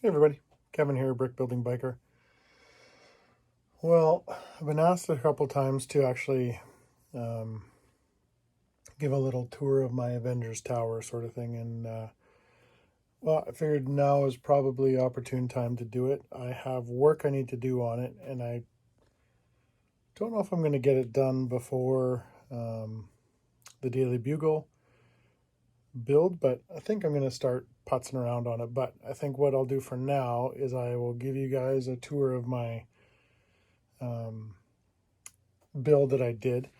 Hey everybody, Kevin here, Brick Building Biker. Well, I've been asked a couple times to actually um, give a little tour of my Avengers tower sort of thing, and well, I figured now is probably opportune time to do it. I have work I need to do on it, and I don't know if I'm going to get it done before the Daily Bugle build, but I think I'm going to start putzing around on it. But I think what I'll do for now is I will give you guys a tour of my build that I did.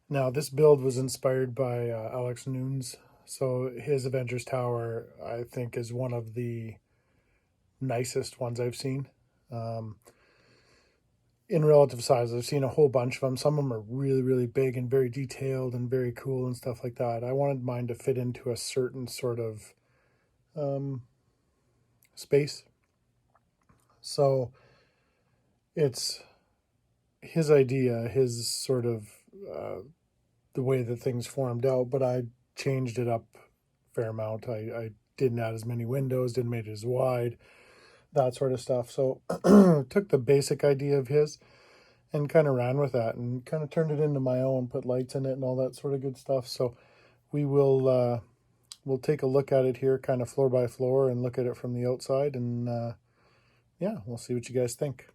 Now, this build was inspired by Alex Nunes. So his Avengers Tower, I think, is one of the nicest ones I've seen. In relative size, I've seen a whole bunch of them. Some of them are really, really big and very detailed and very cool and stuff like that. I wanted mine to fit into a certain sort of space. So it's his idea, his sort of the way that things formed out, but I changed it up a fair amount. I didn't add as many windows, didn't make it as wide, that sort of stuff. So took the basic idea of his and kind of ran with that and kind of turned it into my own, put lights in it and all that sort of good stuff. So we will we'll take a look at it here kind of floor by floor and look at it from the outside, and yeah, we'll see what you guys think.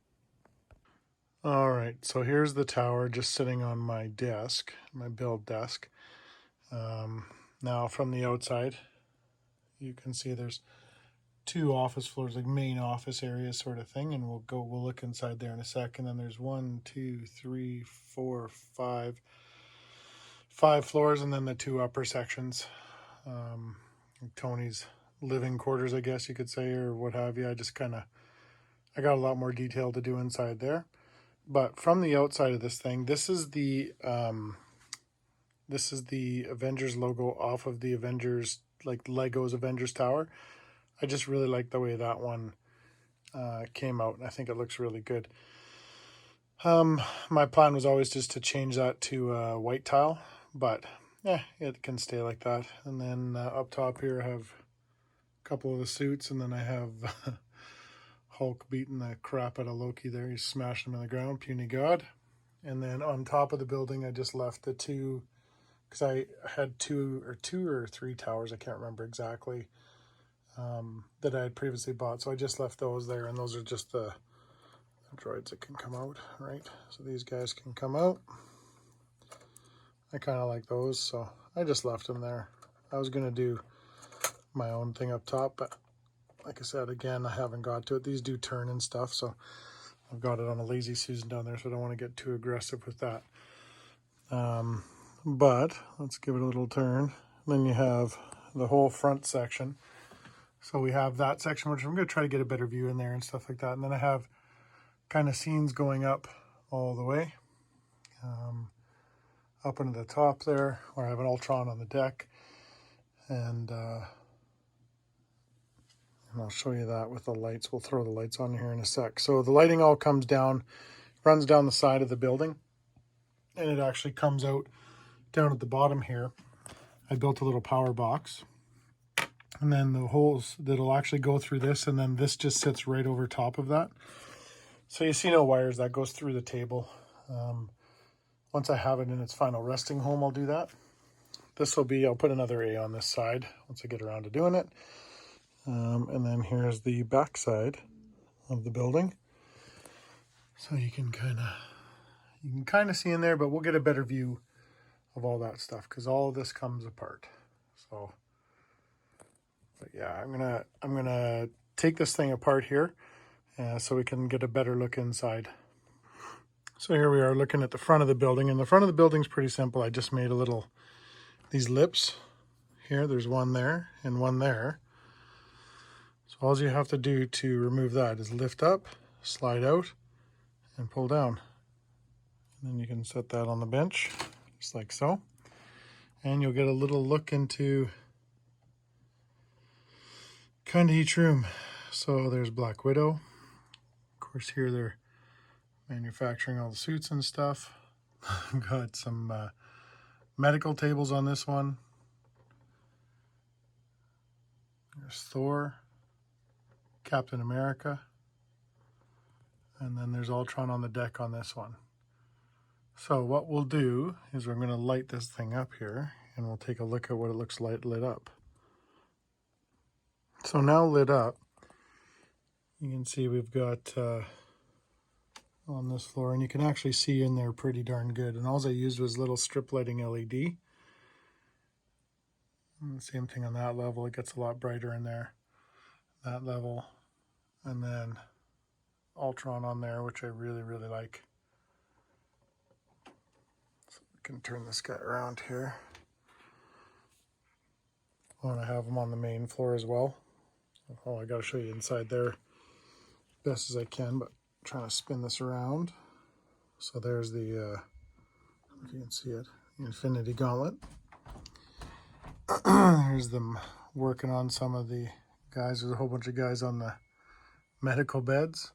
All right, so here's the tower just sitting on my desk, my build desk. Now from the outside, you can see there's two office floors, like main office areas sort of thing, and we'll look inside there in a second. And there's 1, 2, 3, 4, 5 floors, and then the two upper sections. Tony's living quarters, I guess you could say, or what have you. I got a lot more detail to do inside there. But from the outside of this thing, this is the Avengers logo off of the Avengers, like Lego's Avengers Tower. I just really like the way that one came out, and I think it looks really good. My plan was always just to change that to white tile, but yeah, it can stay like that. And then up top here I have a couple of the suits, and then I have Hulk beating the crap out of Loki there. He's smashing him on the ground, puny god. And then on top of the building, I just left the two, because I had two or three towers, I can't remember exactly, that I had previously bought. So I just left those there, and those are just the droids that can come out, right? So these guys can come out. I kind of like those, so I just left them there. I was going to do my own thing up top, but like I said, again, I haven't got to it. These do turn and stuff, so I've got it on a lazy Susan down there, so I don't want to get too aggressive with that. But let's give it a little turn. Then you have the whole front section. So we have that section, which I'm going to try to get a better view in there and stuff like that. And then I have kind of scenes going up all the way, up into the top there, where I have an Ultron on the deck. And I'll show you that with the lights. We'll throw the lights on here in a sec. So the lighting all comes down, runs down the side of the building, and it actually comes out down at the bottom here. I built a little power box, and then the holes that'll actually go through this, and then this just sits right over top of that. So you see no wires, that goes through the table. Once I have it in its final resting home, I'll do that. This will be, I'll put another A on this side once I get around to doing it. And then here's the back side of the building. So you can kind of see in there, but we'll get a better view of all that stuff because all of this comes apart. So, but yeah, I'm gonna take this thing apart here, so we can get a better look inside. So here we are looking at the front of the building, and the front of the building's pretty simple. I just made these lips here. There's one there and one there. So all you have to do to remove that is lift up, slide out, and pull down. And then you can set that on the bench, just like so. And you'll get a little look into kind of each room. So there's Black Widow. Of course, here they're manufacturing all the suits and stuff. I've got some medical tables on this one. There's Thor. Captain America. And then there's Ultron on the deck on this one. So what we'll do is we're going to light this thing up here, and we'll take a look at what it looks like lit up. So now lit up, you can see we've got on this floor, and you can actually see in there pretty darn good. And all I used was little strip lighting LED. And the same thing on that level, it gets a lot brighter in there. That level, and then Ultron on there, which I really, really like. So we can turn this guy around here. I want to have them on the main floor as well. Oh, I got to show you inside there best as I can, but I'm trying to spin this around. So there's the, if you can see it, Infinity Gauntlet. There's them working on some of the guys. There's a whole bunch of guys on the medical beds.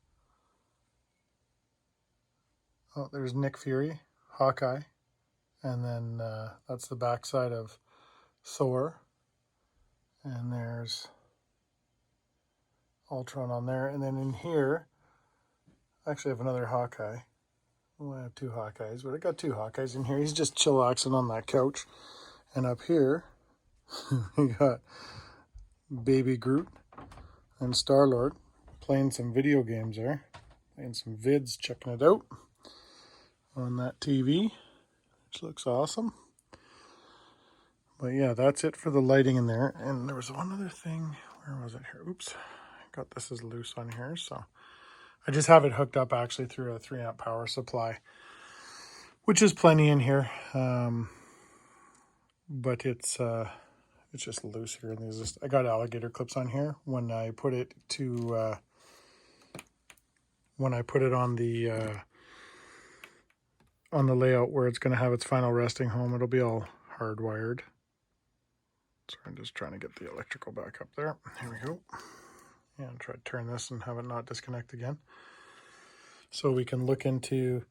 Oh, there's Nick Fury, Hawkeye, and then that's the backside of Thor. And there's Ultron on there. And then in here, I actually have another Hawkeye. Well, I have two Hawkeyes, but I got two Hawkeyes in here. He's just chillaxing on that couch. And up here, we got Baby Groot and Star-Lord playing some video games there. Playing some vids, checking it out on that TV, which looks awesome. But yeah, that's it for the lighting in there. And there was one other thing. Where was it here? Oops. Got this is loose on here. So I just have it hooked up actually through a 3 amp power supply, which is plenty in here. But it's just loose here. And there's I got alligator clips on here. When I put it to, when I put it on the layout where it's going to have its final resting home, it'll be all hardwired. So I'm just trying to get the electrical back up there. Here we go. And try to turn this and have it not disconnect again. So we can look into,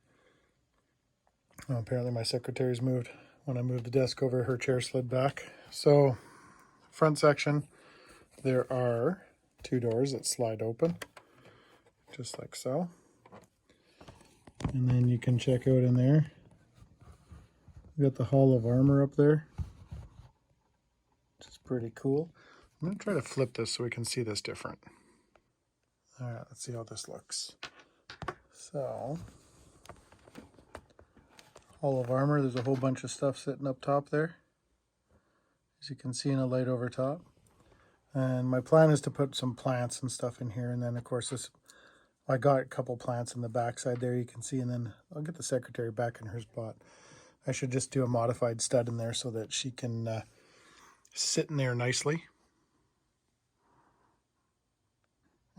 oh, apparently my secretary's moved. When I moved the desk over, her chair slid back. So front section, there are 2 doors that slide open, just like so. And then you can check out in there. We got the Hall of Armor up there, which is pretty cool. I'm going to try to flip this so we can see this different. All right, let's see how this looks. So, Hall of Armor, there's a whole bunch of stuff sitting up top there, as you can see in a light over top. And my plan is to put some plants and stuff in here, and then of course this, I got a couple plants in the backside there you can see, and then I'll get the secretary back in her spot. I should just do a modified stud in there so that she can sit in there nicely.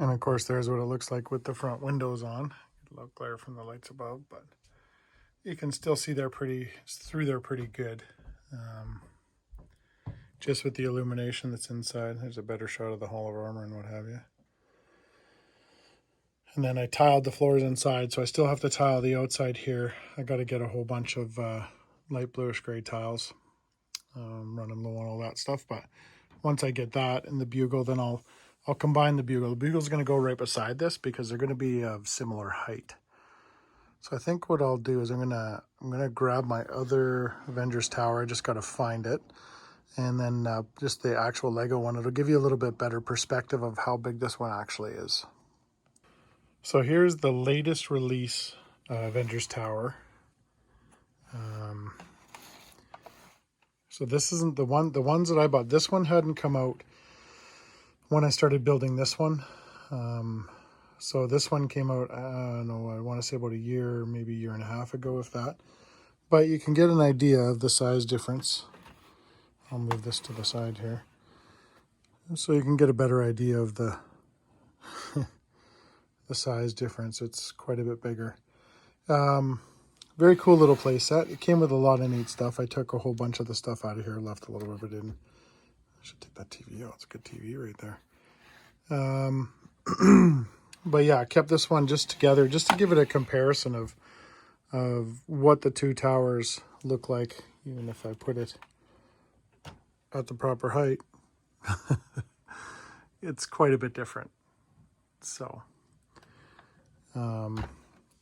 And of course there's what it looks like with the front windows on. A little glare from the lights above, but you can still see they're through there pretty good. Just with the illumination that's inside. There's a better shot of the Hall of Armor and what have you. And then I tiled the floors inside, so I still have to tile the outside here. I got to get a whole bunch of light bluish gray tiles, running low on all that stuff. But once I get that and the Bugle, then I'll combine the Bugle. The Bugle's going to go right beside this because they're going to be of similar height. So I think what I'll do is I'm gonna grab my other Avengers tower. I just got to find it, and then just the actual Lego one. It'll give you a little bit better perspective of how big this one actually is. So here's the latest release Avengers tower. So this isn't the one. The ones that I bought, this one hadn't come out when I started building this one. So this one came out, I don't know, I want to say about a year, maybe a year and a half ago, if that. But you can get an idea of the size difference. I'll move this to the side here. So you can get a better idea of the the size difference. It's quite a bit bigger. Very cool little play set. It came with a lot of neat stuff. I took a whole bunch of the stuff out of here, left a little bit of it in. I should take that TV out. It's a good TV right there. But yeah, I kept this one just together just to give it a comparison of what the 2 towers look like, even if I put it at the proper height. It's quite a bit different. So, and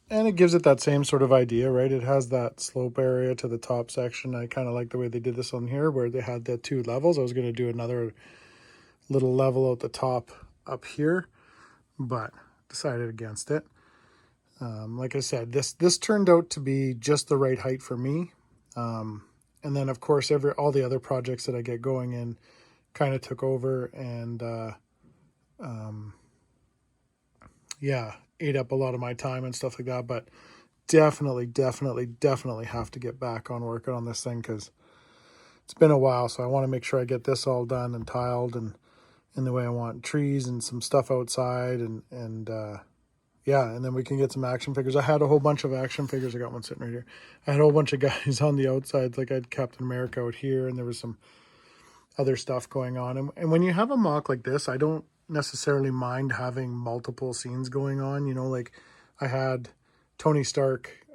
it gives it that same sort of idea, right? It has that slope area to the top section. I kind of like the way they did this on here, where they had the 2 levels. I was going to do another little level at the top up here, but decided against it. Like I said, this turned out to be just the right height for me. And then of course all the other projects that I get going in kind of took over, and yeah, ate up a lot of my time and stuff like that. But definitely have to get back on working on this thing, because it's been a while. So I want to make sure I get this all done and tiled and in the way I want, trees and some stuff outside, and yeah, and then we can get some action figures. I had a whole bunch of action figures. I got one sitting right here. I had a whole bunch of guys on the outside. Like I had Captain America out here, and there was some other stuff going on. And when you have a mock like this, I don't necessarily mind having multiple scenes going on. You know, like I had Tony Stark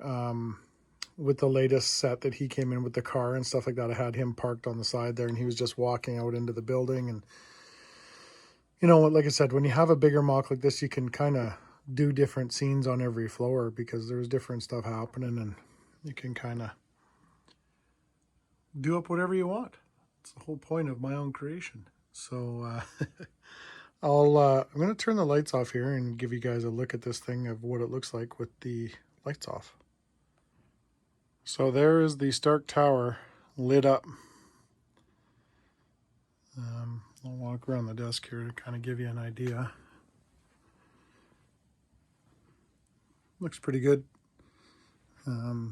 with the latest set that he came in with the car and stuff like that. I had him parked on the side there, and he was just walking out into the building. And you know, like I said, when you have a bigger mock like this, you can kind of do different scenes on every floor, because there's different stuff happening, and you can kind of do up whatever you want. It's the whole point of my own creation. So I'm going to turn the lights off here and give you guys a look at this thing of what it looks like with the lights off. So there is the Stark Tower lit up. I'll walk around the desk here to kind of give you an idea. Looks pretty good. I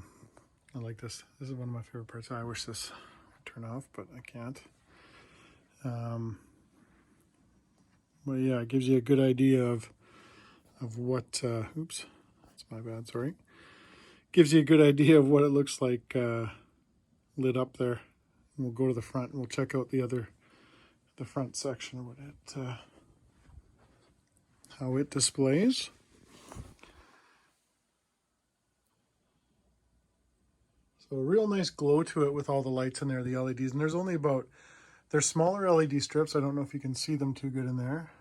like this. This is one of my favorite parts. I wish this would turn off, but I can't. But yeah, it gives you a good idea of what, oops, that's my bad, sorry. Gives you a good idea of what it looks like lit up there. And we'll go to the front and we'll check out the front section, what it, how it displays. So a real nice glow to it with all the lights in there, the LEDs. And there's only about, they're smaller LED strips. I don't know if you can see them too good in there,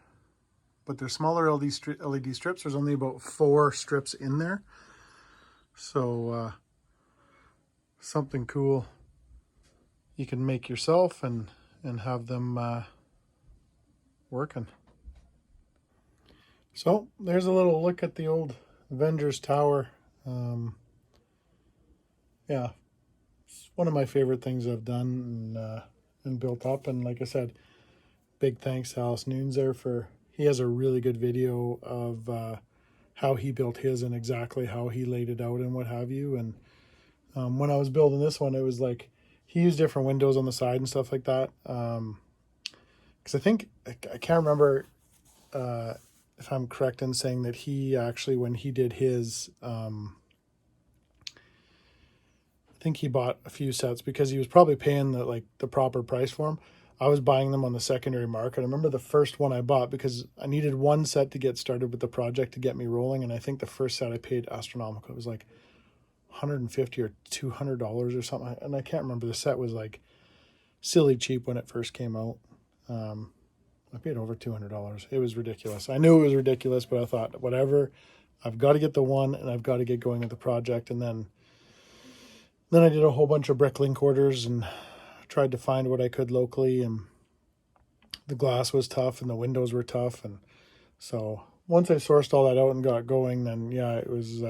but they're smaller LED strips. There's only about 4 strips in there. So something cool you can make yourself and have them working. So there's a little look at the old Avengers tower. Yeah, it's one of my favorite things I've done and built up. And like I said, big thanks to Alice Nunes there he has a really good video of how he built his and exactly how he laid it out and what have you. And when I was building this one, it was like he used different windows on the side and stuff like that. Because I think, I can't remember if I'm correct in saying that he actually, when he did his, I think he bought a few sets because he was probably paying the proper price for them. I was buying them on the secondary market. I remember the first one I bought because I needed one set to get started with the project to get me rolling. And I think the first set I paid astronomical. It was like $150 or $200 or something. And I can't remember. The set was like silly cheap when it first came out. I paid over $200. It was ridiculous. I knew it was ridiculous, but I thought, whatever, I've got to get the one and I've got to get going with the project. And then I did a whole bunch of brick link orders and tried to find what I could locally, and the glass was tough and the windows were tough. And so once I sourced all that out and got going, then yeah, it was,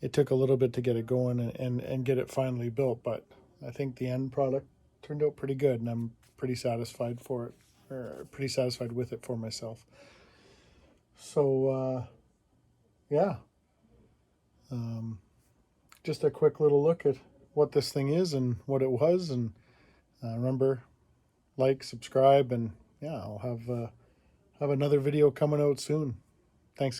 it took a little bit to get it going and get it finally built. But I think the end product turned out pretty good, and I'm pretty satisfied for it, or pretty satisfied with it for myself. So, yeah. Just a quick little look at what this thing is and what it was. And remember, like, subscribe, and yeah, I'll have another video coming out soon. Thanks.